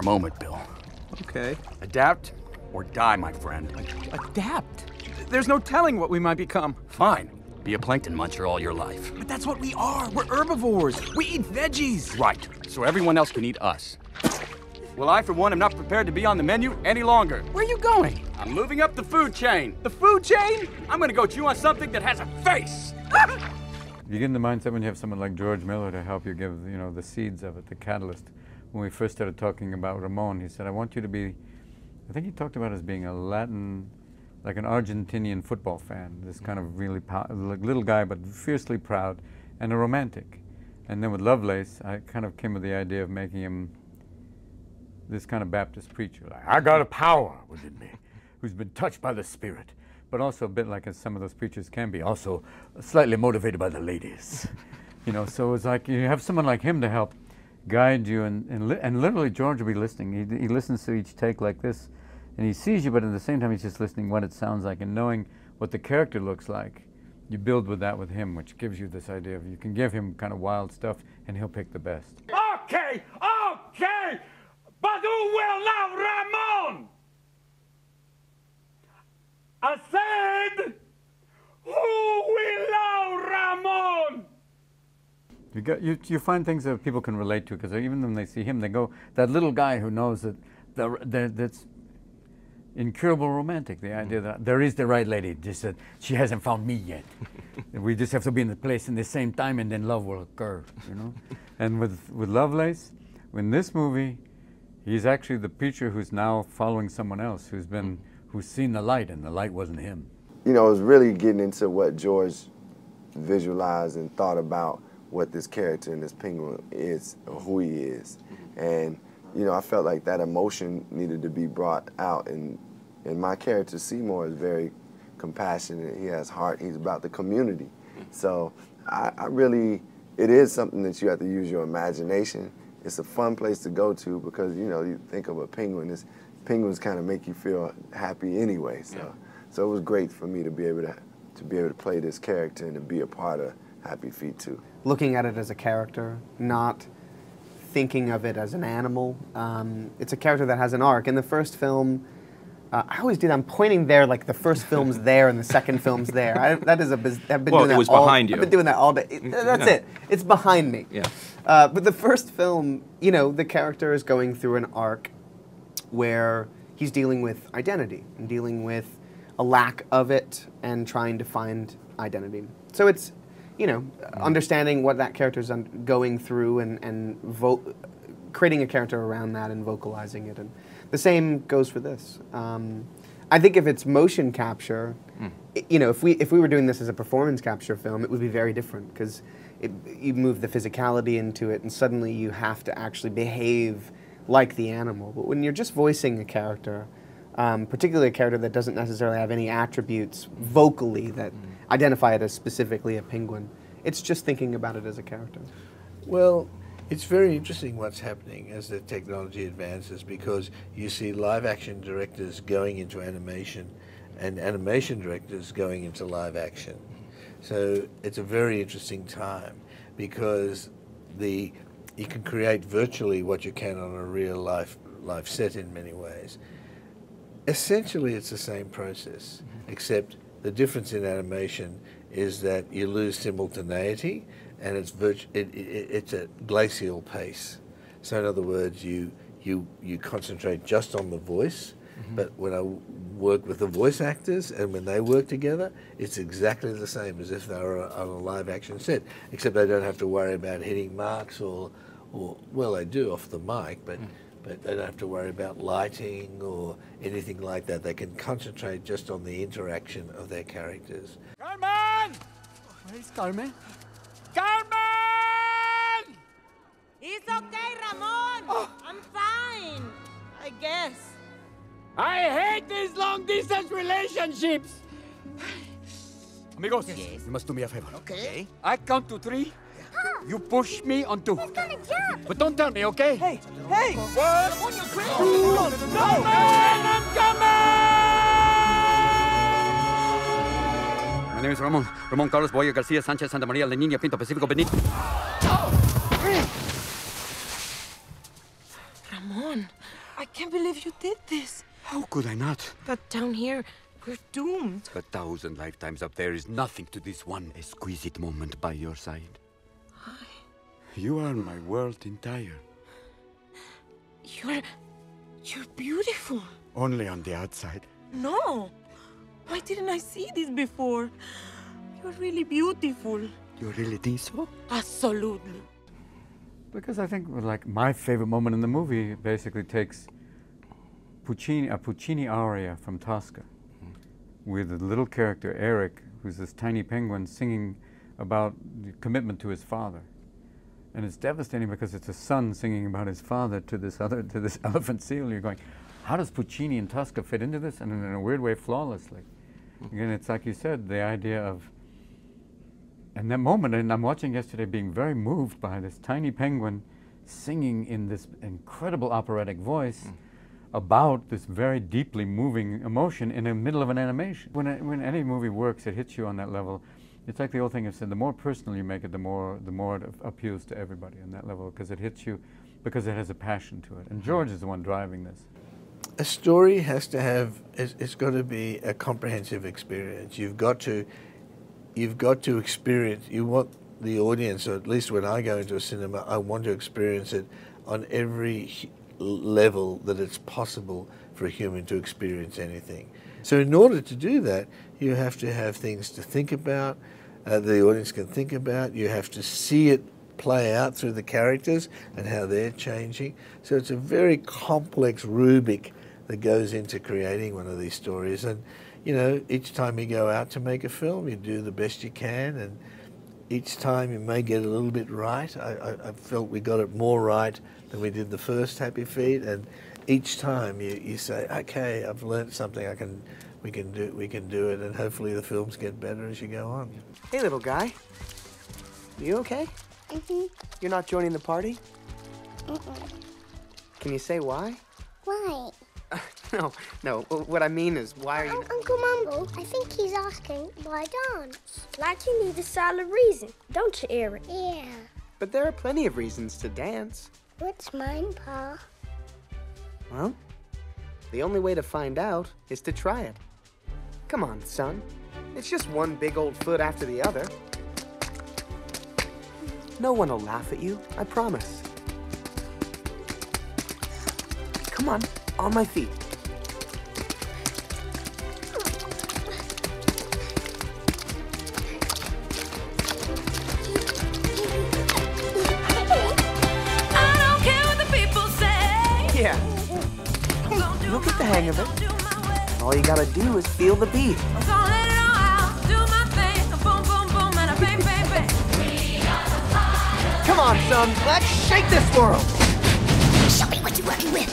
moment, Bill. Okay. Adapt or die, my friend. Adapt? There's no telling what we might become. Fine. Be a plankton muncher all your life. But that's what we are. We're herbivores. We eat veggies. Right. So everyone else can eat us. Well, I, for one, am not prepared to be on the menu any longer. Where are you going? I'm moving up the food chain. The food chain? I'm gonna go chew on something that has a face. You get in the mindset when you have someone like George Miller to help you give, you know, the seeds of it, the catalyst. When we first started talking about Ramon, he said, I want you to be, I think he talked about as being a Latin, like an Argentinian football fan, this kind of really like little guy, but fiercely proud, and a romantic. And then with Lovelace, I kind of came with the idea of making him this kind of Baptist preacher. Like, I got a power within me, who's been touched by the Spirit, but also a bit like as some of those preachers can be, also slightly motivated by the ladies. You know, so it's like you have someone like him to help guide you, and literally George will be listening. He listens to each take like this, and he sees you, but at the same time he's just listening what it sounds like, and knowing what the character looks like, you build with that with him, which gives you this idea of you can give him kind of wild stuff, and he'll pick the best. Okay, okay, but who will love Ramon? I said, who will love Ramon? You find things that people can relate to, because even when they see him, they go, that little guy who knows that that's incurable romantic, the idea that there is the right lady, just that she hasn't found me yet. We just have to be in the place in the same time, and then love will occur, you know? And with Lovelace, in this movie, he's actually the preacher who's now following someone else who's seen the light, and the light wasn't him. You know, it was really getting into what George visualized and thought about what this character and this penguin is, or who he is. And, you know, I felt like that emotion needed to be brought out, and my character, Seymour, is very compassionate. He has heart. He's about the community. So I really, it is something that you have to use your imagination. It's a fun place to go to because, you know, you think of a penguin, penguins kind of make you feel happy anyway. So it was great for me to be able to play this character and to be a part of Happy Feet 2. Looking at it as a character, not thinking of it as an animal. It's a character that has an arc. In the first film, I always do that. I'm pointing there like the first film's there and the second film's there. I've been doing that it was behind you. I've been doing that all day. That's it. It's behind me. Yeah. But the first film, you know, the character is going through an arc where he's dealing with identity and dealing with a lack of it and trying to find identity. So it's, you know, understanding what that character's going through and creating a character around that and vocalizing it. And the same goes for this. I think if it's motion capture, you know, if we were doing this as a performance capture film, it would be very different because you move the physicality into it and suddenly you have to actually behave like the animal. But when you're just voicing a character, particularly a character that doesn't necessarily have any attributes vocally that identify it as specifically a penguin, it's just thinking about it as a character. Well, it's very interesting what's happening as the technology advances because you see live action directors going into animation and animation directors going into live action. So it's a very interesting time because you can create virtually what you can on a real life set in many ways. Essentially, it's the same process, except the difference in animation is that you lose simultaneity, and it's a glacial pace. So in other words, you concentrate just on the voice, but when I work with the voice actors and when they work together, it's exactly the same as if they were on a live action set, except they don't have to worry about hitting marks or well, they do off the mic, but they don't have to worry about lighting or anything like that. They can concentrate just on the interaction of their characters. Carmen! Where's Carmen? Carmen! It's okay, Ramon. I'm fine, I guess. I hate these long-distance relationships. Amigos, you must do me a favor. Okay. I count to 3. You push me on 2. He's gonna jump. But don't tell me, okay? Hey! What? Ramon, you're crazy. Carmen, I'm coming! My name is Ramon. Ramon Carlos Boyer Garcia Sanchez Santa Maria La Niña Pinto Pacifico Benito. Ramon. I can't believe you did this. How could I not? But down here, we're doomed. 1,000 lifetimes up there is nothing to this one exquisite moment by your side. You are my world entire. You're beautiful. Only on the outside. No. Why didn't I see this before? You're really beautiful. You really think so? Absolutely. Because I think, like, my favorite moment in the movie basically takes a Puccini aria from Tosca, with the little character Eric, who's this tiny penguin, singing about the commitment to his father. And it's devastating because it's a son singing about his father to this elephant seal. You're going, how does Puccini and Tosca fit into this? And in a weird way, flawlessly. Again, it's like you said, the idea of, and that moment, and I'm watching yesterday being very moved by this tiny penguin singing in this incredible operatic voice about this very deeply moving emotion in the middle of an animation. When any movie works, it hits you on that level. It's like the old thing I've said, the more personal you make it, the more it appeals to everybody on that level, because it hits you, because it has a passion to it. And George is the one driving this. A story has to have, it's got to be a comprehensive experience. You've got to experience, you want the audience, or at least when I go into a cinema, I want to experience it on every level that it's possible for a human to experience anything. So in order to do that, you have to have things to think about, the audience can think about, you have to see it play out through the characters and how they're changing. So it's a very complex rubric that goes into creating one of these stories. And, you know, each time you go out to make a film, you do the best you can, and each time you may get a little bit right. I felt we got it more right than we did the first Happy Feet, and each time you say, okay, I've learned something, we can do it, and hopefully the films get better as you go on. Hey, little guy. You okay? Mm-hmm. You're not joining the party? Mm-mm. Can you say why? Why? No. What I mean is, why are you... Uncle Mumble, I think he's asking why dance. Like you need a solid reason, don't you, Eric? Yeah. But there are plenty of reasons to dance. What's mine, Pa? Well, the only way to find out is to try it. Come on, son. It's just one big old foot after the other. No one will laugh at you, I promise. Come on my feet. Yeah. You'll get the hang of it. All you gotta do is feel the beat. Come on, son. Let's shake this world. Show me what you're working with.